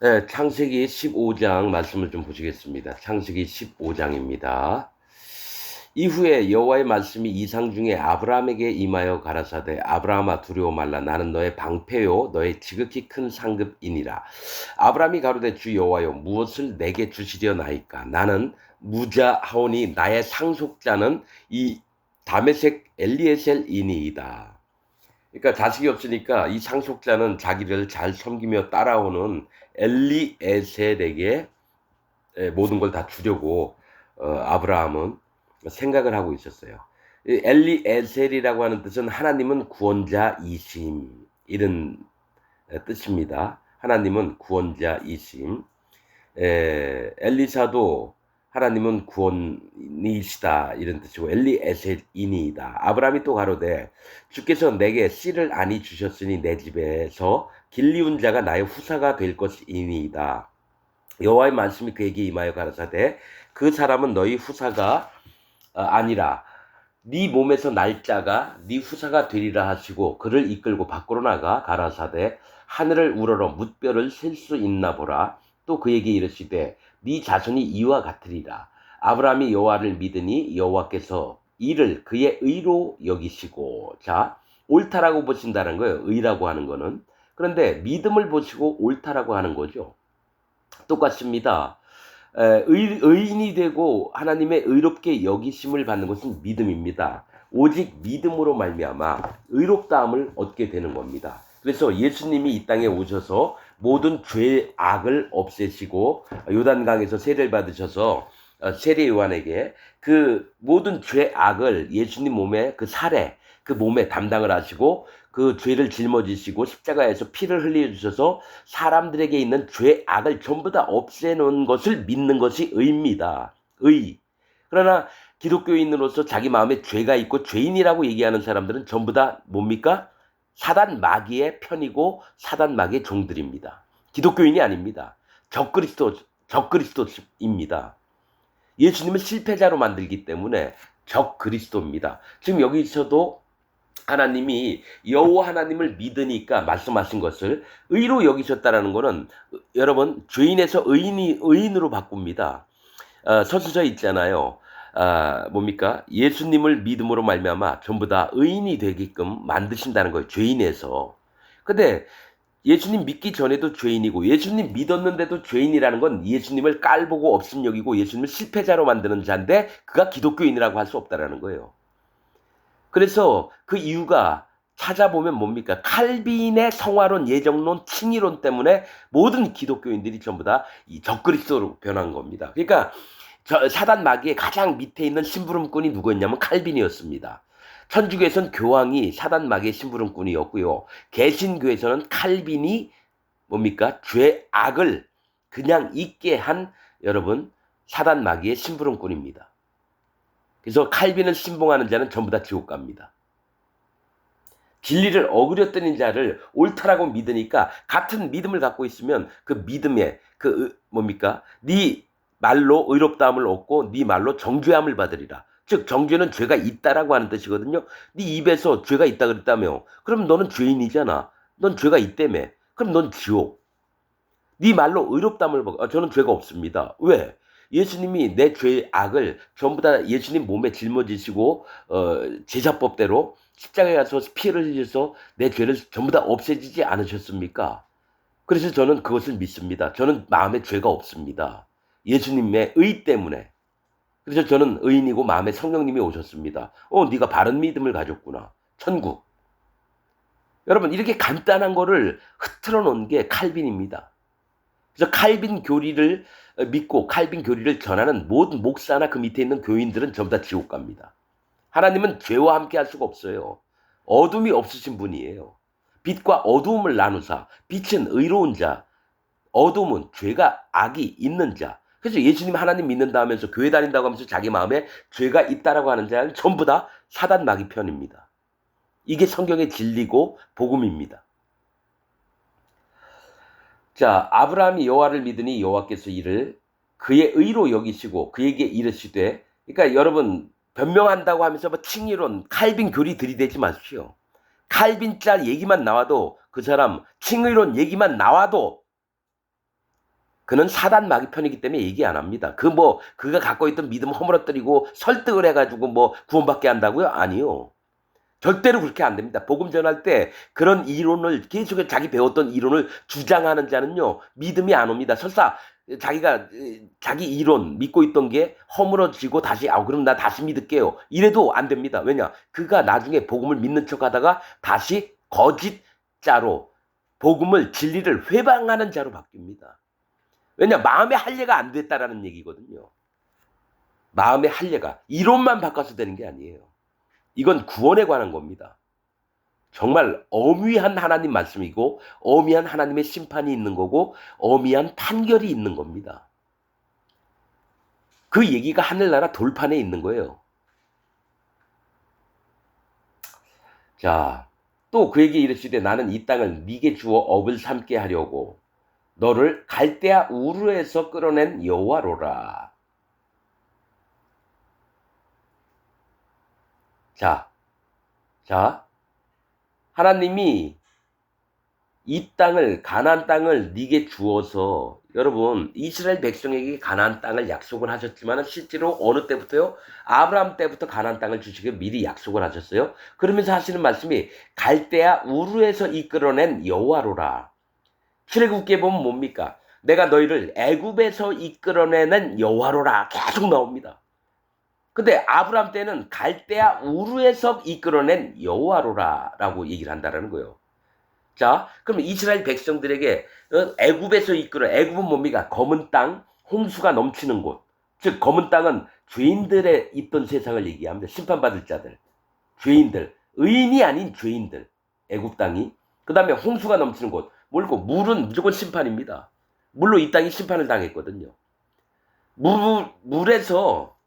네, 창세기 15장 말씀을 좀 보시겠습니다. 창세기 15장입니다. 이후에 여호와의 말씀이 이상 중에 아브라함에게 임하여 가라사대 아브라함아 두려워 말라 나는 너의 방패요 너의 지극히 큰 상급이니라. 아브라함이 가로되 주 여호와여 무엇을 내게 주시려나이까 나는 무자하오니 나의 상속자는 이 다메섹 엘리에셀이니이다. 그러니까 자식이 없으니까 이 상속자는 자기를 잘 섬기며 따라오는 엘리에셀에게 모든 걸 다 주려고 아브라함은 생각을 하고 있었어요. 엘리에셀이라고 하는 뜻은 하나님은 구원자이심 이런 뜻입니다. 하나님은 구원자이심. 엘리사도 하나님은 구원이시다 이런 뜻이고 엘리에셀이니이다. 아브라함이 또 가로되 주께서 내게 씨를 아니 주셨으니 내 집에서 길리운 자가 나의 후사가 될 것이니이다. 여호와의 말씀이 그에게 임하여 가라사대 그 사람은 너희 후사가 아니라 네 몸에서 날 자가 네 후사가 되리라 하시고 그를 이끌고 밖으로 나가 가라사대 하늘을 우러러 뭇별을 셀 수 있나 보라. 또 그에게 이르시되 네 자손이 이와 같으리라. 아브라함이 여호와를 믿으니 여호와께서 이를 그의 의로 여기시고. 자, 옳다라고 보신다는 거예요. 의라고 하는 거는. 그런데 믿음을 보시고 옳다라고 하는 거죠. 똑같습니다. 의인이 되고 하나님의 의롭게 여기심을 받는 것은 믿음입니다. 오직 믿음으로 말미암아 의롭다함을 얻게 되는 겁니다. 그래서 예수님이 이 땅에 오셔서 모든 죄악을 없애시고 요단강에서 세례를 받으셔서 세례 요한에게 그 모든 죄악을 예수님 몸에 그 살에 그 몸에 담당을 하시고 그 죄를 짊어지시고 십자가에서 피를 흘려주셔서 사람들에게 있는 죄악을 전부 다 없애놓은 것을 믿는 것이 의입니다. 의. 그러나 기독교인으로서 자기 마음에 죄가 있고 죄인이라고 얘기하는 사람들은 전부 다 뭡니까? 사단 마귀의 편이고 사단 마귀의 종들입니다. 기독교인이 아닙니다. 적그리스도입니다. 예수님을 실패자로 만들기 때문에 적그리스도입니다. 지금 여기서도 하나님이 여호와 하나님을 믿으니까 말씀하신 것을 의로 여기셨다라는 것은 여러분 죄인에서 의인으로 바꿉니다. 서술서에 있잖아요. 뭡니까? 예수님을 믿음으로 말미암아 전부 다 의인이 되게끔 만드신다는 거예요. 죄인에서. 근데 예수님 믿기 전에도 죄인이고 예수님 믿었는데도 죄인이라는 건 예수님을 깔보고 없음 여기고 예수님을 실패자로 만드는 자인데 그가 기독교인이라고 할 수 없다라는 거예요. 그래서 그 이유가 찾아보면 뭡니까? 칼빈의 성화론, 예정론, 칭의론 때문에 모든 기독교인들이 전부 다 이 적그리스도로 변한 겁니다. 그러니까 사단 마귀의 가장 밑에 있는 심부름꾼이 누구였냐면 칼빈이었습니다. 천주교에서는 교황이 사단 마귀의 심부름꾼이었고요. 개신교에서는 칼빈이 뭡니까? 죄악을 그냥 있게 한 여러분 사단 마귀의 심부름꾼입니다. 그래서 칼빈을 신봉하는 자는 전부 다 지옥 갑니다. 진리를 어그렸던 자를 옳다라고 믿으니까 같은 믿음을 갖고 있으면 그 믿음에 그 뭡니까? 네 말로 의롭다함을 얻고 네 말로 정죄함을 받으리라. 즉 정죄는 죄가 있다라고 하는 뜻이거든요. 네 입에서 죄가 있다 그랬다며. 그럼 너는 죄인이잖아. 넌 죄가 있다며. 그럼 넌 지옥. 네 말로 의롭다함을 받고 저는 죄가 없습니다. 왜? 예수님이 내 죄악을 전부 다 예수님 몸에 짊어지시고 제자법대로 십자가에 가서 피를 흘려서 내 죄를 전부 다 없애지지 않으셨습니까? 그래서 저는 그것을 믿습니다. 저는 마음에 죄가 없습니다. 예수님의 의 때문에. 그래서 저는 의인이고 마음에 성령님이 오셨습니다. 네가 바른 믿음을 가졌구나. 천국. 여러분 이렇게 간단한 거를 흐트러 놓은 게 칼빈입니다. 그래서 칼빈 교리를 믿고 칼빈 교리를 전하는 모든 목사나 그 밑에 있는 교인들은 전부 다 지옥 갑니다. 하나님은 죄와 함께 할 수가 없어요. 어둠이 없으신 분이에요. 빛과 어두움을 나누사 빛은 의로운 자, 어둠은 죄가 악이 있는 자. 그래서 예수님 하나님 믿는다 하면서 교회 다닌다고 하면서 자기 마음에 죄가 있다라고 하는 자는 전부 다 사단 마귀 편입니다. 이게 성경의 진리고 복음입니다. 자, 아브라함이 여호와를 믿으니 여호와께서 이를 그의 의로 여기시고 그에게 이르시되, 그러니까 여러분 변명한다고 하면서 뭐 칭의론, 칼빈 교리 들이대지 마십시오. 칼빈자 얘기만 나와도 그 사람 칭의론 얘기만 나와도 그는 사단 마귀 편이기 때문에 얘기 안 합니다. 그가 갖고 있던 믿음 허물어뜨리고 설득을 해가지고 뭐 구원받게 한다고요? 아니요. 절대로 그렇게 안 됩니다. 복음 전할 때 그런 이론을 계속 자기 배웠던 이론을 주장하는 자는요, 믿음이 안 옵니다. 설사 자기가 자기 이론 믿고 있던 게 허물어지고 다시 그럼 나 다시 믿을게요. 이래도 안 됩니다. 왜냐? 그가 나중에 복음을 믿는 척하다가 다시 거짓자로 복음을 진리를 회방하는 자로 바뀝니다. 왜냐? 마음의 할례가 안 됐다라는 얘기거든요. 마음의 할례가 이론만 바꿔서 되는 게 아니에요. 이건 구원에 관한 겁니다. 정말 엄위한 하나님 말씀이고 엄위한 하나님의 심판이 있는 거고 엄위한 판결이 있는 겁니다. 그 얘기가 하늘나라 돌판에 있는 거예요. 자, 또 그에게 이르시되 나는 이 땅을 네게 주어 업을 삼게 하려고 너를 갈대아 우르에서 끌어낸 여호와로라. 자, 하나님이 이 땅을 가나안 땅을 네게 주어서 여러분 이스라엘 백성에게 가나안 땅을 약속을 하셨지만 실제로 어느 때부터요? 아브라함 때부터 가나안 땅을 주시기로 미리 약속을 하셨어요. 그러면서 하시는 말씀이 갈대아 우르에서 이끌어낸 여호와로라. 출애굽기에 보면 뭡니까? 내가 너희를 애굽에서 이끌어내는 여호와로라 계속 나옵니다. 근데 아브라함 때는 갈대아 우르에서 이끌어낸 여호와로라라고 얘기를 한다라는 거예요. 자, 그럼 이스라엘 백성들에게 애굽에서 애굽은 뭡니까? 검은 땅, 홍수가 넘치는 곳. 즉 검은 땅은 죄인들의 있던 세상을 얘기합니다. 심판받을 자들, 죄인들, 의인이 아닌 죄인들, 애굽 땅이. 그 다음에 홍수가 넘치는 곳. 뭘고? 물은 무조건 심판입니다. 물로 이 땅이 심판을 당했거든요. 물에서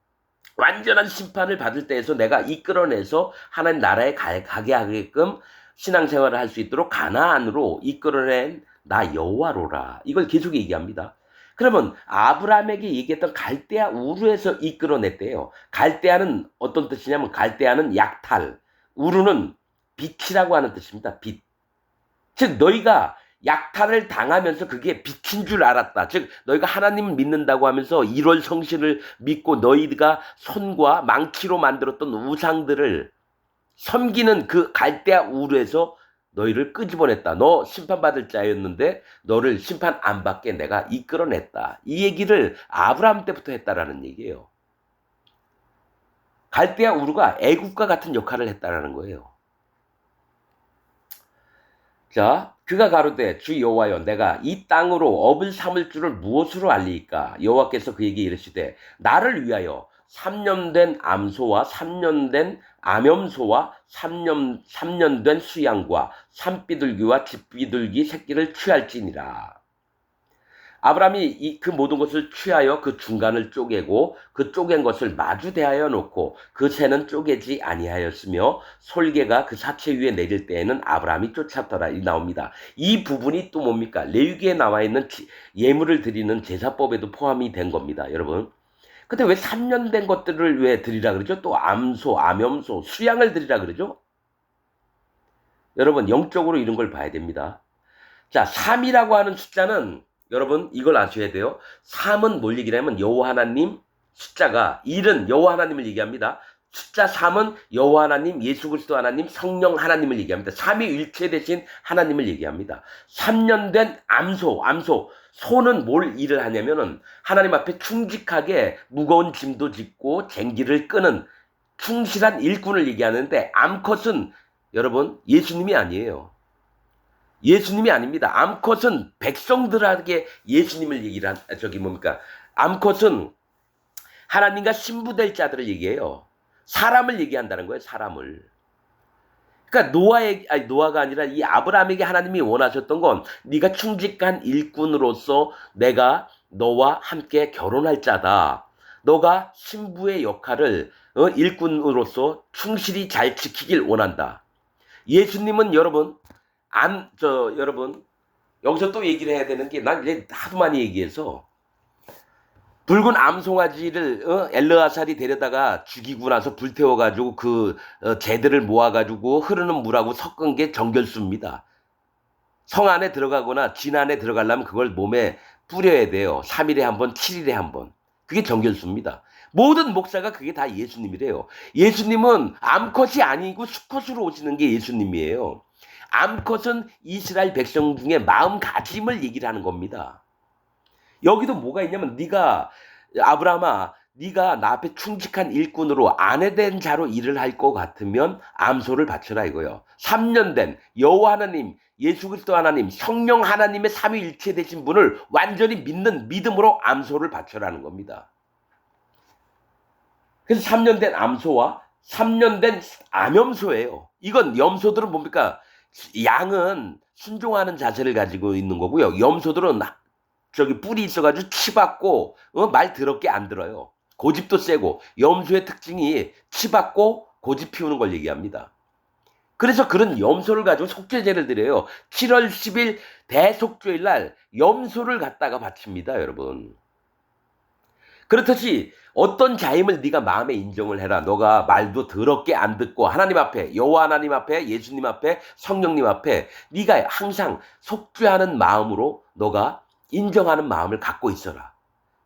완전한 심판을 받을 때에서 내가 이끌어내서 하나님 나라에 가게 하게끔 신앙생활을 할 수 있도록 가나안으로 이끌어낸 나 여호와로라. 이걸 계속 얘기합니다. 그러면 아브라함에게 얘기했던 갈대아 우르에서 이끌어냈대요. 갈대아는 어떤 뜻이냐면 갈대아는 약탈, 우르는 빛이라고 하는 뜻입니다. 빛. 즉 너희가 약탈을 당하면서 그게 빛인 줄 알았다. 즉 너희가 하나님을 믿는다고 하면서 1월 성신을 믿고 너희가 손과 망치로 만들었던 우상들을 섬기는 그 갈대아 우르에서 너희를 끄집어냈다. 너 심판받을 자였는데 너를 심판 안 받게 내가 이끌어냈다. 이 얘기를 아브라함 때부터 했다라는 얘기예요. 갈대아 우르가 애국과 같은 역할을 했다라는 거예요. 자, 그가 가로되 주 여호와여 내가 이 땅으로 업을 삼을 줄을 무엇으로 알리이까? 여호와께서 그에게 이르시되 나를 위하여 3년 된 암소와 3년 된 암염소와 3년 된 수양과 산비둘기와 집비둘기 새끼를 취할지니라. 아브라함이 그 모든 것을 취하여 그 중간을 쪼개고 그 쪼갠 것을 마주 대하여 놓고 그 새는 쪼개지 아니하였으며 솔개가 그 사체 위에 내릴 때에는 아브라함이 쫓았더라. 이 나옵니다. 이 부분이 또 뭡니까? 레위기에 나와 있는 예물을 드리는 제사법에도 포함이 된 겁니다. 여러분. 근데 왜 3년 된 것들을 왜 드리라 그러죠? 또 암소, 암염소, 수양을 드리라 그러죠? 여러분 영적으로 이런 걸 봐야 됩니다. 자, 3이라고 하는 숫자는 여러분 이걸 아셔야 돼요. 3은 뭘 얘기하냐면 여호와 하나님, 숫자가 1은 여호와 하나님을 얘기합니다. 숫자 3은 여호와 하나님, 예수 그리스도 하나님, 성령 하나님을 얘기합니다. 삼위일체 대신 하나님을 얘기합니다. 3년 된 암소, 소는 뭘 일을 하냐면은 하나님 앞에 충직하게 무거운 짐도 짓고 쟁기를 끄는 충실한 일꾼을 얘기하는데 암컷은 여러분 예수님이 아니에요. 예수님이 아닙니다. 암컷은 백성들에게 예수님을 얘기를 암컷은 하나님과 신부될 자들을 얘기해요. 사람을 얘기한다는 거예요. 사람을. 그러니까 노아가 아니라 이 아브라함에게 하나님이 원하셨던 건 네가 충직한 일꾼으로서 내가 너와 함께 결혼할 자다. 너가 신부의 역할을 일꾼으로서 충실히 잘 지키길 원한다. 예수님은 여러분 여기서 또 얘기를 해야 되는 게 난 이제 하도 많이 얘기해서 붉은 암송아지를 엘르아살이 데려다가 죽이고 나서 불태워가지고 그 재들을 모아가지고 흐르는 물하고 섞은 게 정결수입니다. 성 안에 들어가거나 진 안에 들어가려면 그걸 몸에 뿌려야 돼요. 3일에 한 번, 7일에 한 번. 그게 정결수입니다. 모든 목사가 그게 다 예수님이래요. 예수님은 암컷이 아니고 수컷으로 오시는 게 예수님이에요. 암컷은 이스라엘 백성 중에 마음가짐을 얘기를 하는 겁니다. 여기도 뭐가 있냐면 네가 아브라함아 네가 나 앞에 충직한 일꾼으로 아내된 자로 일을 할 것 같으면 암소를 바쳐라 이거요. 3년 된 여호와 하나님 예수 그리스도 하나님 성령 하나님의 삼위일체 되신 분을 완전히 믿는 믿음으로 암소를 바쳐라는 겁니다. 그래서 3년 된 암소와 3년 된 암염소예요. 이건 염소들은 뭡니까? 양은 순종하는 자세를 가지고 있는 거고요. 염소들은 저기 뿔이 있어가지고 치받고 말 더럽게 안 들어요. 고집도 세고 염소의 특징이 치받고 고집 피우는 걸 얘기합니다. 그래서 그런 염소를 가지고 속죄제를 드려요. 7월 10일 대속죄일 날 염소를 갖다가 바칩니다, 여러분. 그렇듯이 어떤 자임을 네가 마음에 인정을 해라. 너가 말도 더럽게 안 듣고 하나님 앞에 여호와 하나님 앞에 예수님 앞에 성령님 앞에 네가 항상 속죄하는 마음으로 너가 인정하는 마음을 갖고 있어라.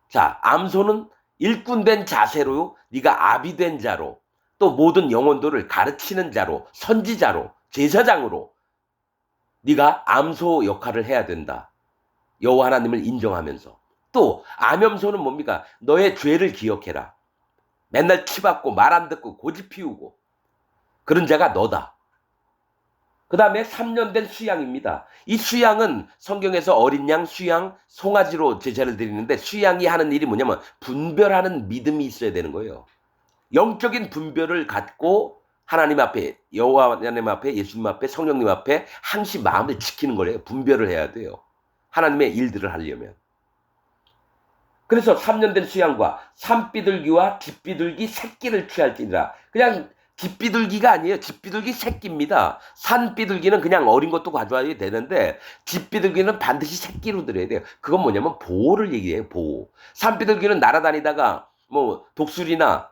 자, 암소는 일꾼된 자세로 네가 아비된 자로 또 모든 영혼들을 가르치는 자로 선지자로 제사장으로 네가 암소 역할을 해야 된다. 여호와 하나님을 인정하면서. 또 암염소는 뭡니까? 너의 죄를 기억해라. 맨날 치받고 말 안 듣고 고집 피우고 그런 자가 너다. 그 다음에 3년 된 수양입니다. 이 수양은 성경에서 어린 양, 수양, 송아지로 제사를 드리는데 수양이 하는 일이 뭐냐면 분별하는 믿음이 있어야 되는 거예요. 영적인 분별을 갖고 하나님 앞에 여호와 하나님 앞에 예수님 앞에 성령님 앞에 항시 마음을 지키는 거래요. 분별을 해야 돼요. 하나님의 일들을 하려면. 그래서 3년 된 수양과 산비둘기와 뒷비둘기 새끼를 취할지니라. 그냥 뒷비둘기가 아니에요. 뒷비둘기 새끼입니다. 산비둘기는 그냥 어린 것도 가져와야 되는데 뒷비둘기는 반드시 새끼로 드려야 돼요. 그건 뭐냐면 보호를 얘기해요. 보호. 산비둘기는 날아다니다가 뭐 독수리나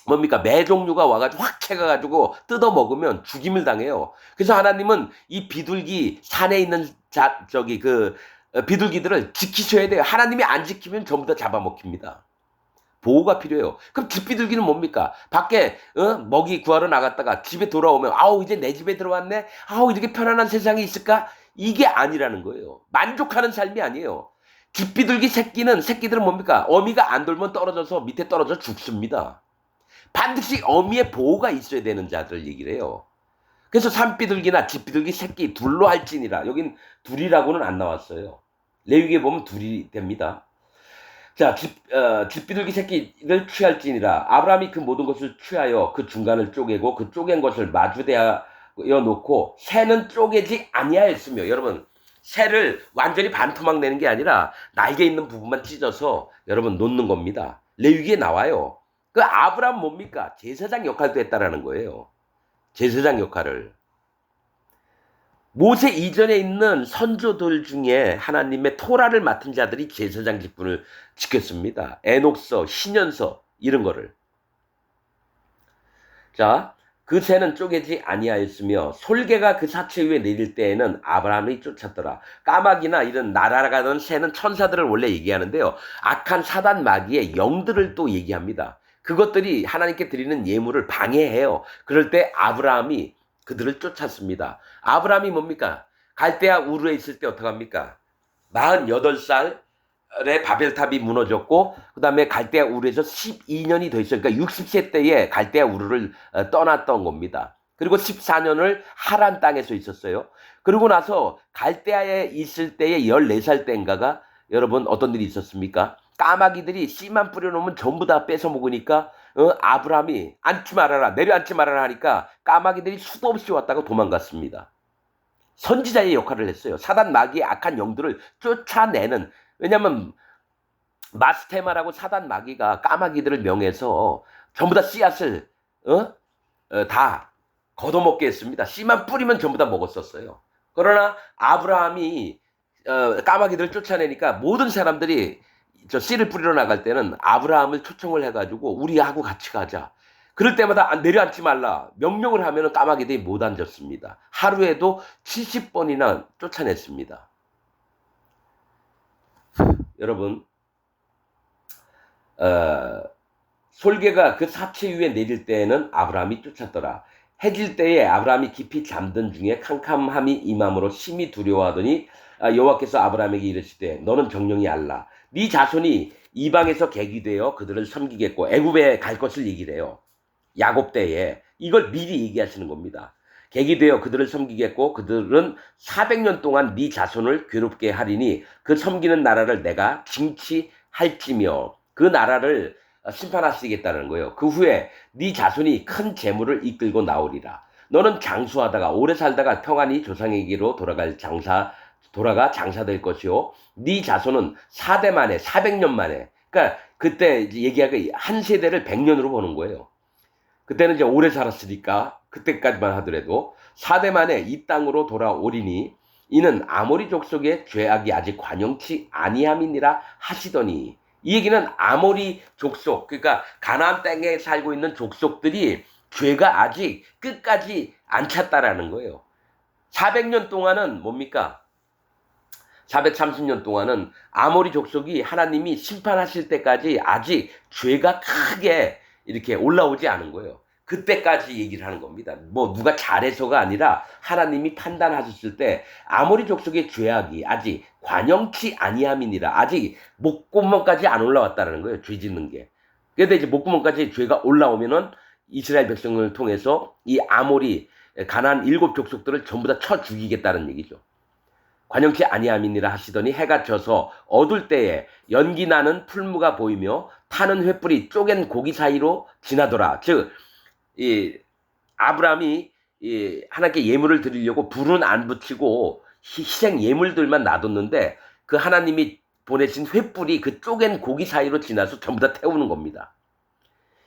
뭡니까 매 종류가 와가지고 확 채가가지고 뜯어 먹으면 죽임을 당해요. 그래서 하나님은 이 비둘기 산에 있는 비둘기들을 지키셔야 돼요. 하나님이 안 지키면 전부 다 잡아먹힙니다. 보호가 필요해요. 그럼 뒷비둘기는 뭡니까? 밖에 먹이 구하러 나갔다가 집에 돌아오면 아우 이제 내 집에 들어왔네. 아우 이렇게 편안한 세상이 있을까? 이게 아니라는 거예요. 만족하는 삶이 아니에요. 뒷비둘기 새끼들은 뭡니까? 어미가 안 돌면 떨어져서 밑에 떨어져 죽습니다. 반드시 어미의 보호가 있어야 되는 자들 얘기를 해요. 그래서 산비둘기나 뒷비둘기 새끼 둘로 할지니라. 여긴 둘이라고는 안 나왔어요. 레위기에 보면 둘이 됩니다. 자, 뒷비둘기 새끼를 취할지니라. 아브라함이 그 모든 것을 취하여 그 중간을 쪼개고 그 쪼갠 것을 마주대하여 놓고 새는 쪼개지 아니하였으며. 여러분 새를 완전히 반토막 내는 게 아니라 날개 있는 부분만 찢어서 여러분 놓는 겁니다. 레위기에 나와요. 그 아브라함 뭡니까? 제사장 역할도 했다라는 거예요. 제사장 역할을. 모세 이전에 있는 선조들 중에 하나님의 토라를 맡은 자들이 제사장 직분을 지켰습니다. 에녹서, 신년서 이런 거를. 자, 그 새는 쪼개지 아니하였으며 솔개가 그 사체 위에 내릴 때에는 아브라함이 쫓았더라. 까마귀나 이런 날아가는 새는 천사들을 원래 얘기하는데요. 악한 사단 마귀의 영들을 또 얘기합니다. 그것들이 하나님께 드리는 예물을 방해해요. 그럴 때 아브라함이 그들을 쫓았습니다. 아브라함이 뭡니까? 갈대아 우르에 있을 때 어떡합니까? 48살에 바벨탑이 무너졌고 그 다음에 갈대아 우르에서 12년이 더 있어요. 그러니까 60세 때에 갈대아 우르를 떠났던 겁니다. 그리고 14년을 하란 땅에서 있었어요. 그러고 나서 갈대아에 있을 때에 14살 때인가가 여러분 어떤 일이 있었습니까? 까마귀들이 씨만 뿌려놓으면 전부 다 뺏어 먹으니까 아브라함이 앉지 말아라 내려앉지 말아라 하니까 까마귀들이 수도 없이 왔다가 도망갔습니다. 선지자의 역할을 했어요. 사단 마귀의 악한 영들을 쫓아내는. 왜냐하면 마스테마라고 사단 마귀가 까마귀들을 명해서 전부 다 씨앗을 다 걷어먹게 했습니다. 씨만 뿌리면 전부 다 먹었었어요. 그러나 아브라함이 까마귀들을 쫓아내니까 모든 사람들이 저 씨를 뿌리러 나갈 때는 아브라함을 초청을 해가지고 우리하고 같이 가자. 그럴 때마다 내려앉지 말라 명령을 하면 까마귀들이 못 앉았습니다. 하루에도 70번이나 쫓아냈습니다. 여러분, 솔개가 그 사체 위에 내릴 때에는 아브라함이 쫓았더라. 해질 때에 아브라함이 깊이 잠든 중에 캄캄함이 임함으로 심히 두려워하더니 여호와께서 아브라함에게 이르시되 너는 정령이 알라. 네 자손이 이방에서 객이 되어 그들을 섬기겠고 애굽에 갈 것을 얘기를 해요. 야곱 때에 이걸 미리 얘기하시는 겁니다. 객이 되어 그들을 섬기겠고 그들은 400년 동안 네 자손을 괴롭게 하리니 그 섬기는 나라를 내가 징치할지며 그 나라를 심판하시겠다는 거예요. 그 후에 네 자손이 큰 재물을 이끌고 나오리라. 너는 장수하다가 오래 살다가 평안히 조상에게로 돌아가 장사될 것이요. 네 자손은 4대 만에 400년 만에 그러니까 그때 얘기하기 한 세대를 100년으로 보는 거예요. 그때는 이제 오래 살았으니까 그때까지만 하더라도 4대 만에 이 땅으로 돌아오리니 이는 아모리 족속의 죄악이 아직 관영치 아니함이니라 하시더니 이 얘기는 아모리 족속 그러니까 가나안 땅에 살고 있는 족속들이 죄가 아직 끝까지 안 찼다라는 거예요. 400년 동안은 뭡니까? 430년 동안은 아모리 족속이 하나님이 심판하실 때까지 아직 죄가 크게 이렇게 올라오지 않은 거예요. 그때까지 얘기를 하는 겁니다. 뭐 누가 잘해서가 아니라 하나님이 판단하셨을 때 아모리 족속의 죄악이 아직 관영치 아니함이니라. 아직 목구멍까지 안 올라왔다는 거예요. 죄 짓는 게. 그런데 이제 목구멍까지 죄가 올라오면은 이스라엘 백성을 통해서 이 아모리 가나안 7족속들을 전부 다 쳐 죽이겠다는 얘기죠. 관영치 아니함이니라 하시더니 해가 져서 어둘 때에 연기 나는 풀무가 보이며 타는 횃불이 쪼갠 고기 사이로 지나더라. 즉, 이 아브라함이 하나님께 예물을 드리려고 불은 안 붙이고 희생 예물들만 놔뒀는데 그 하나님이 보내신 횃불이 그 쪼갠 고기 사이로 지나서 전부 다 태우는 겁니다.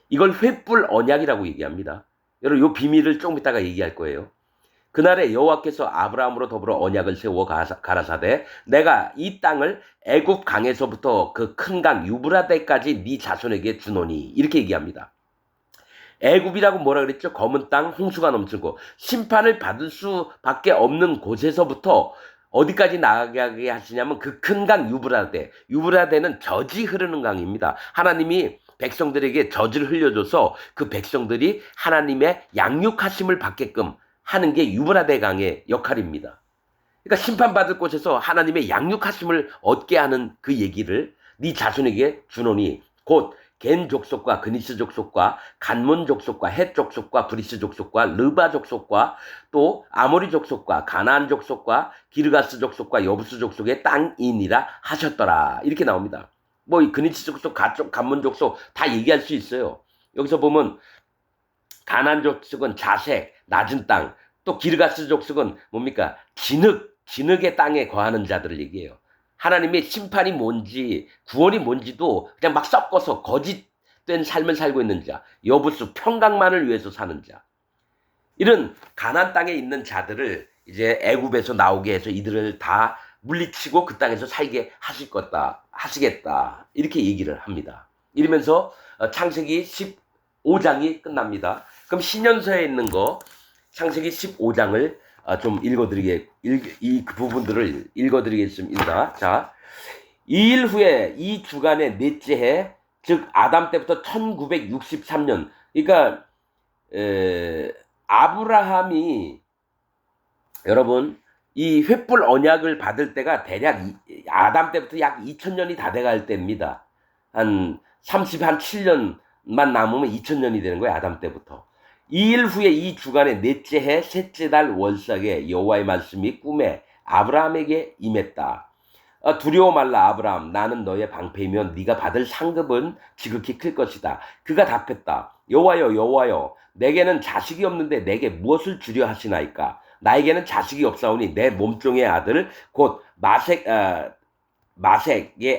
이걸 횃불 언약이라고 얘기합니다. 여러분, 이 비밀을 조금 이따가 얘기할 거예요. 그날에 여호와께서 아브라함으로 더불어 언약을 세워 가라사대 내가 이 땅을 애굽 강에서부터 그 큰 강 유브라데까지 네 자손에게 주노니 이렇게 얘기합니다. 애굽이라고 뭐라 그랬죠? 검은 땅 홍수가 넘치고 심판을 받을 수밖에 없는 곳에서부터 어디까지 나가게 하시냐면 그 큰 강 유브라데는 젖이 흐르는 강입니다. 하나님이 백성들에게 젖을 흘려줘서 그 백성들이 하나님의 양육하심을 받게끔 하는 게 유브라데 강의 역할입니다. 그러니까 심판받을 곳에서 하나님의 양육하심을 얻게 하는 그 얘기를 네 자손에게 주노니 곧 겐 족속과 그니스 족속과 간몬 족속과 헷 족속과 브리스 족속과 르바 족속과 또 아모리 족속과 가나안 족속과 기르가스 족속과 여부스 족속의 땅이니라 하셨더라. 이렇게 나옵니다. 뭐 이 그니스 족속, 간몬 족속 다 얘기할 수 있어요. 여기서 보면 가나안 족속은 자색, 낮은 땅, 또 기르가스 족속은 뭡니까? 진흙의 땅에 거하는 자들을 얘기해요. 하나님의 심판이 뭔지, 구원이 뭔지도 그냥 막 섞어서 거짓된 삶을 살고 있는 자, 여부수 평강만을 위해서 사는 자. 이런 가나안 땅에 있는 자들을 이제 애굽에서 나오게 해서 이들을 다 물리치고 그 땅에서 살게 하시겠다. 이렇게 얘기를 합니다. 이러면서 창세기 15장이 끝납니다. 그럼 신년서에 있는 거 창세기 15장을 좀 이 부분들을 읽어드리겠습니다. 자, 2일 후에 이 주간의 넷째 해, 즉 아담 때부터 1963년. 그러니까 아브라함이 여러분 이 횃불 언약을 받을 때가 대략 아담 때부터 약 2000년이 다 돼갈 때입니다. 한 7년만 남으면 2000년이 되는 거예요. 아담 때부터. 2일 후에 이 주간의 넷째 해 셋째 달 월삭에 여호와의 말씀이 꿈에 아브라함에게 임했다. 두려워 말라 아브라함, 나는 너의 방패이며 네가 받을 상급은 지극히 클 것이다. 그가 답했다. 여호와여 내게는 자식이 없는데 내게 무엇을 주려 하시나이까. 나에게는 자식이 없사오니 내 몸종의 아들 곧 마색의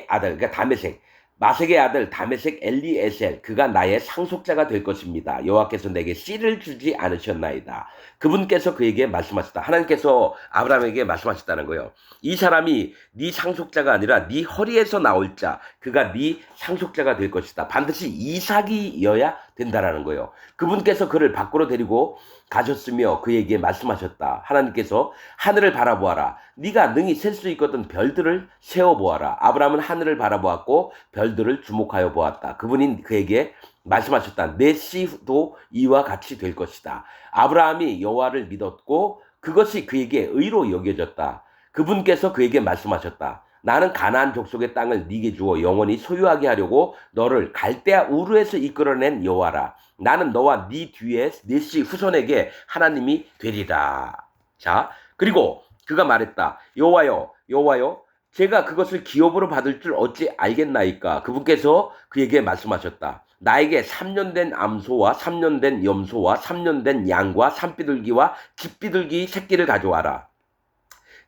아들 그러니까 마색의 아들 다메섹 엘리에셀 그가 나의 상속자가 될 것입니다. 여호와께서 내게 씨를 주지 않으셨나이다. 그분께서 그에게 말씀하셨다. 하나님께서 아브라함에게 말씀하셨다는 거예요. 이 사람이 네 상속자가 아니라 네 허리에서 나올 자, 그가 네 상속자가 될 것이다. 반드시 이삭이어야 된다라는 거예요. 그분께서 그를 밖으로 데리고 가셨으며 그에게 말씀하셨다. 하나님께서 하늘을 바라보아라. 네가 능히 셀 수 있거든 별들을 세어보아라. 아브라함은 하늘을 바라보았고 별들을 주목하여 보았다. 그분이 그에게 말씀하셨다. 내 씨도 이와 같이 될 것이다. 아브라함이 여호와를 믿었고 그것이 그에게 의로 여겨졌다. 그분께서 그에게 말씀하셨다. 나는 가나안 족속의 땅을 네게 주어 영원히 소유하게 하려고 너를 갈대아 우르에서 이끌어낸 여호와라. 나는 너와 네 뒤에 네 씨 후손에게 하나님이 되리라. 자, 그리고 그가 말했다. 여호와여, 여호와여, 제가 그것을 기업으로 받을 줄 어찌 알겠나이까? 그분께서 그에게 말씀하셨다. 나에게 3년 된 암소와 3년 된 염소와 3년 된 양과 산비둘기와 집비둘기 새끼를 가져와라.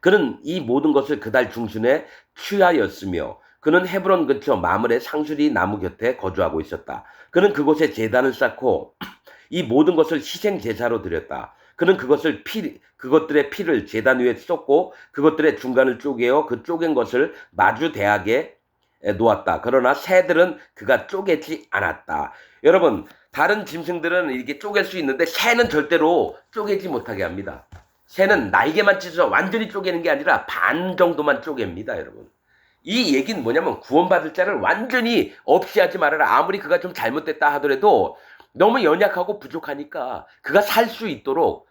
그는 이 모든 것을 그달 중순에 취하였으며 그는 헤브론 근처 마므레 상수리 나무 곁에 거주하고 있었다. 그는 그곳에 제단을 쌓고 이 모든 것을 희생 제사로 드렸다. 그는 그것들의 피를 제단 위에 쏟고 그것들의 중간을 쪼개어 그 쪼갠 것을 마주 대학에 놓았다. 그러나 새들은 그가 쪼개지 않았다. 여러분, 다른 짐승들은 이렇게 쪼갤 수 있는데 새는 절대로 쪼개지 못하게 합니다. 새는 날개만 찢어서 완전히 쪼개는 게 아니라 반 정도만 쪼갭니다, 여러분. 이 얘기는 뭐냐면 구원받을 자를 완전히 없이 하지 말아라. 아무리 그가 좀 잘못됐다 하더라도 너무 연약하고 부족하니까 그가 살 수 있도록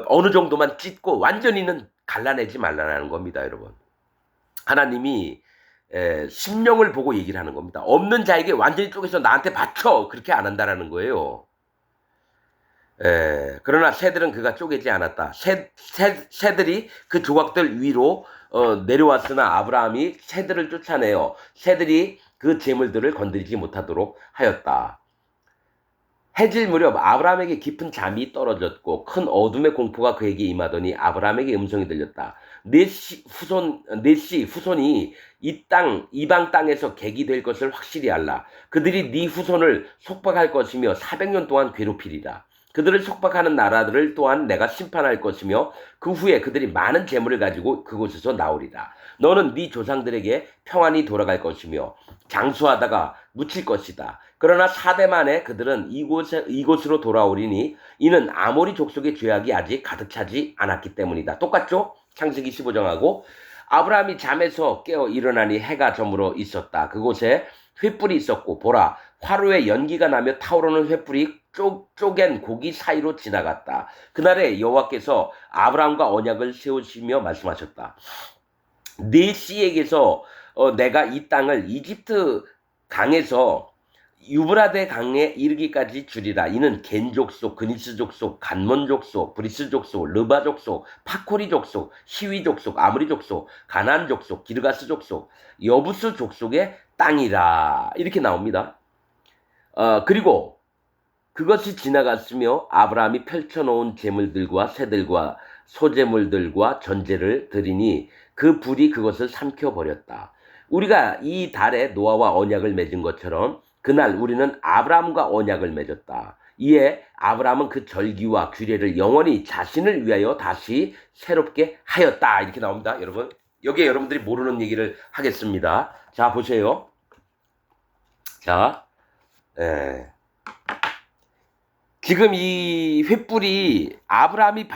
어느 정도만 찢고 완전히는 갈라내지 말라는 겁니다, 여러분. 하나님이 심령을 보고 얘기를 하는 겁니다. 없는 자에게 완전히 쪼개서 나한테 바쳐 그렇게 안 한다라는 거예요. 그러나 새들은 그가 쪼개지 않았다. 새들이 그 조각들 위로 내려왔으나 아브라함이 새들을 쫓아내어 새들이 그 재물들을 건드리지 못하도록 하였다. 해질 무렵 아브라함에게 깊은 잠이 떨어졌고 큰 어둠의 공포가 그에게 임하더니 아브라함에게 음성이 들렸다. 내 씨 후손이 이방 땅에서 객이 될 것을 확실히 알라. 그들이 네 후손을 속박할 것이며 400년 동안 괴롭히리라. 그들을 속박하는 나라들을 또한 내가 심판할 것이며 그 후에 그들이 많은 재물을 가지고 그곳에서 나오리라. 너는 네 조상들에게 평안히 돌아갈 것이며 장수하다가 묻힐 것이다. 그러나 4대 만에 그들은 이곳으로 돌아오리니 이는 아모리 족속의 죄악이 아직 가득 차지 않았기 때문이다. 똑같죠? 창세기 15장하고 아브라함이 잠에서 깨어 일어나니 해가 저물어 있었다. 그곳에 횃불이 있었고 보라 화로에 연기가 나며 타오르는 횃불이 쪼갠 고기 사이로 지나갔다. 그날에 여호와께서 아브라함과 언약을 세우시며 말씀하셨다. 네 씨에게서 내가 이 땅을 이집트 강에서 유브라데 강에 이르기까지 주리라. 이는 겐 족속, 그니스 족속, 간몬 족속, 브리스 족속, 르바 족속, 파코리 족속, 시위 족속, 아므리 족속, 가나안 족속, 기르가스 족속, 여부스 족속의 땅이라. 이렇게 나옵니다. 그리고 그것이 지나갔으며 아브라함이 펼쳐놓은 재물들과 새들과 소재물들과 전제를 드리니 그 불이 그것을 삼켜버렸다. 우리가 이 달에 노아와 언약을 맺은 것처럼 그날 우리는 아브라함과 언약을 맺었다. 이에 아브라함은 그 절기와 규례를 영원히 자신을 위하여 다시 새롭게 하였다. 이렇게 나옵니다. 여러분, 여기에 여러분들이 모르는 얘기를 하겠습니다. 자, 보세요. 자, 지금 이 횃불이 아브라함이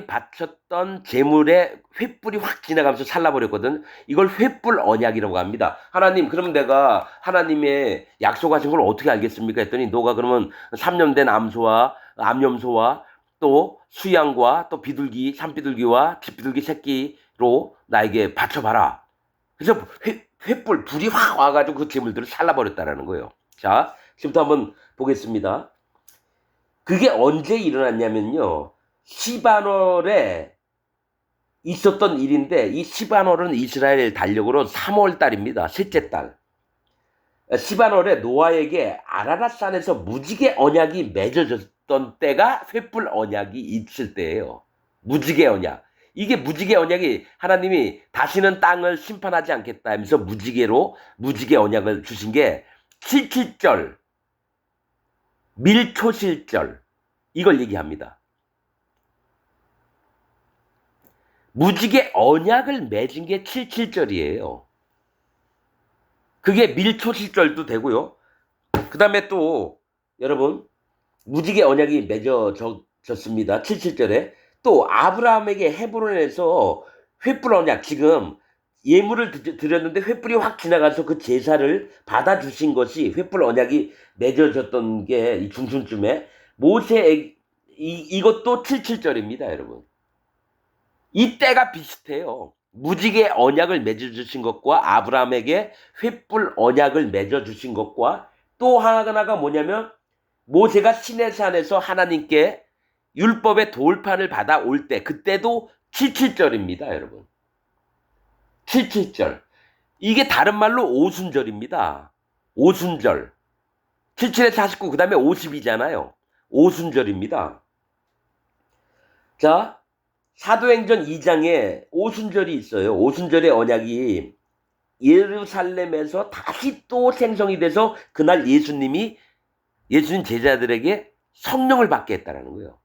바쳤던 재물에 횃불이 확 지나가면서 살라버렸거든. 이걸 횃불 언약이라고 합니다. 하나님, 그럼 내가 하나님의 약속하신 걸 어떻게 알겠습니까? 했더니 너가 그러면 3년 된 암염소와 또 수양과 또 비둘기, 산비둘기와 집비둘기 새끼로 나에게 바쳐봐라. 그래서 횃불 불이 확 와가지고 그 재물들을 살라버렸다라는 거예요. 자, 지금부터 한번 보겠습니다. 그게 언제 일어났냐면요. 시바놀에 있었던 일인데 이 시바놀은 이스라엘 달력으로 3월 달입니다. 셋째 달. 시바놀에 노아에게 아라랏산에서 무지개 언약이 맺어졌던 때가 횃불 언약이 있을 때예요. 무지개 언약. 이게 무지개 언약이 하나님이 다시는 땅을 심판하지 않겠다 하면서 무지개 언약을 주신 게 77절, 밀초실절 이걸 얘기합니다. 무지개 언약을 맺은 게 77절이에요. 그게 밀초실절도 되고요. 그 다음에 또 여러분 무지개 언약이 맺어졌습니다. 77절에 또 아브라함에게 헤브론에서 횃불 언약, 지금 예물을 드렸는데 횃불이 확 지나가서 그 제사를 받아주신 것이 횃불 언약이 맺어졌던 게 이 중순쯤에 이것도 77절입니다 여러분. 이 때가 비슷해요. 무지개 언약을 맺어주신 것과 아브라함에게 횃불 언약을 맺어주신 것과 또 하나가 뭐냐면 모세가 시내산에서 하나님께 율법의 돌판을 받아올 때, 그때도 77절입니다 여러분. 77절. 이게 다른 말로 오순절입니다. 오순절. 77에 49, 그 다음에 50이잖아요. 오순절입니다. 자, 사도행전 2장에 오순절이 있어요. 오순절의 언약이 예루살렘에서 다시 또 생성이 돼서 그날 예수님 제자들에게 성령을 받게 했다라는 거예요.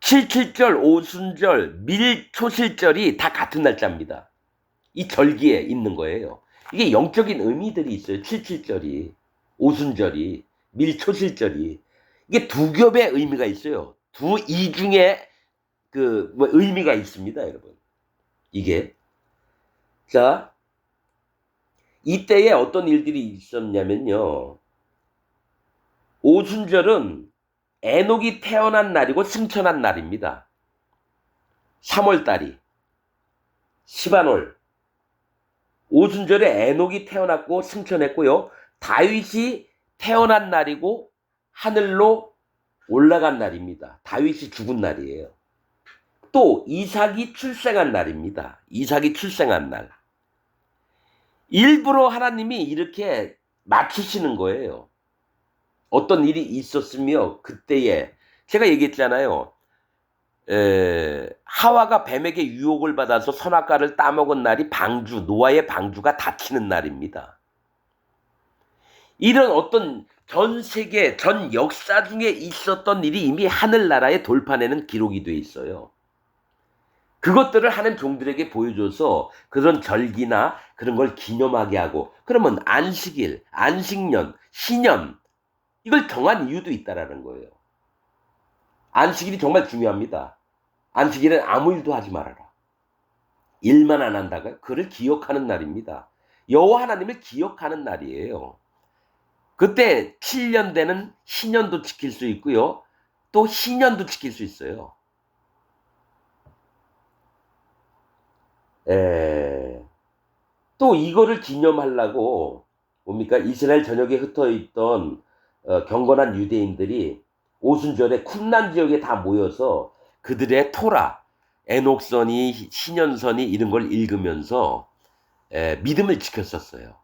77절, 오순절, 밀초실절이 다 같은 날짜입니다. 이 절기에 있는 거예요. 이게 영적인 의미들이 있어요. 77절이, 오순절이, 밀초실절이. 이게 두 겹의 의미가 있어요. 두 이중의 의미가 있습니다, 여러분. 이게. 자, 이때에 어떤 일들이 있었냐면요. 오순절은 에녹이 태어난 날이고 승천한 날입니다. 3월달이 시반월. 오순절에 에녹이 태어났고 승천했고요. 다윗이 태어난 날이고 하늘로 올라간 날입니다. 다윗이 죽은 날이에요. 또 이삭이 출생한 날입니다. 이삭이 출생한 날. 일부러 하나님이 이렇게 맞추시는 거예요. 어떤 일이 있었으며 그때에 제가 얘기했잖아요. 하와가 뱀에게 유혹을 받아서 선악과를 따먹은 날이 노아의 방주가 닫히는 날입니다. 이런 어떤 전 세계, 전 역사 중에 있었던 일이 이미 하늘나라의 돌판에는 기록이 돼 있어요. 그것들을 하는 종들에게 보여줘서 그런 절기나 그런 걸 기념하게 하고, 그러면 안식일, 안식년, 신년, 이걸 정한 이유도 있다라는 거예요. 안식일이 정말 중요합니다. 안식일은 아무 일도 하지 말아라. 일만 안 한다가 그를 기억하는 날입니다. 여호와 하나님을 기억하는 날이에요. 그때 7년 되는 신년도 지킬 수 있고요. 또 신년도 지킬 수 있어요. 또 이거를 기념하려고 뭡니까? 이스라엘 전역에 흩어있던 경건한 유대인들이 오순절에 쿰란 지역에 다 모여서 그들의 토라, 에녹서니, 신년서니 이런 걸 읽으면서 믿음을 지켰었어요.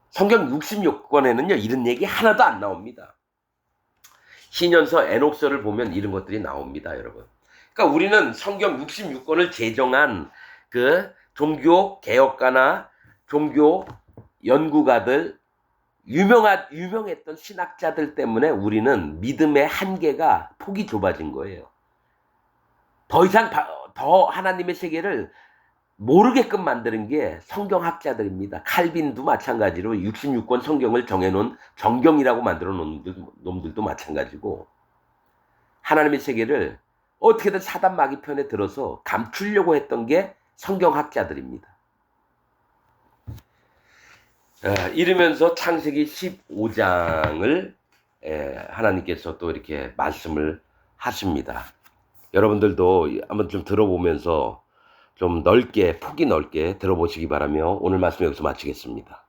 성경 66권에는요 이런 얘기 하나도 안 나옵니다. 신년서, 에녹서를 보면 이런 것들이 나옵니다, 여러분. 그러니까 우리는 성경 66권을 제정한 그 종교 개혁가나 종교 연구가들, 유명했던 신학자들 때문에 우리는 믿음의 한계가 폭이 좁아진 거예요. 더 이상 더 하나님의 세계를 모르게끔 만드는 게 성경학자들입니다. 칼빈도 마찬가지로 66권 성경을 정해놓은 정경이라고 만들어 놓은 놈들도 마찬가지고, 하나님의 세계를 어떻게든 사단 마귀 편에 들어서 감추려고 했던 게 성경학자들입니다. 이러면서 창세기 15장을 하나님께서 또 이렇게 말씀을 하십니다. 여러분들도 한번 좀 들어보면서 좀 폭이 넓게 들어보시기 바라며 오늘 말씀 여기서 마치겠습니다.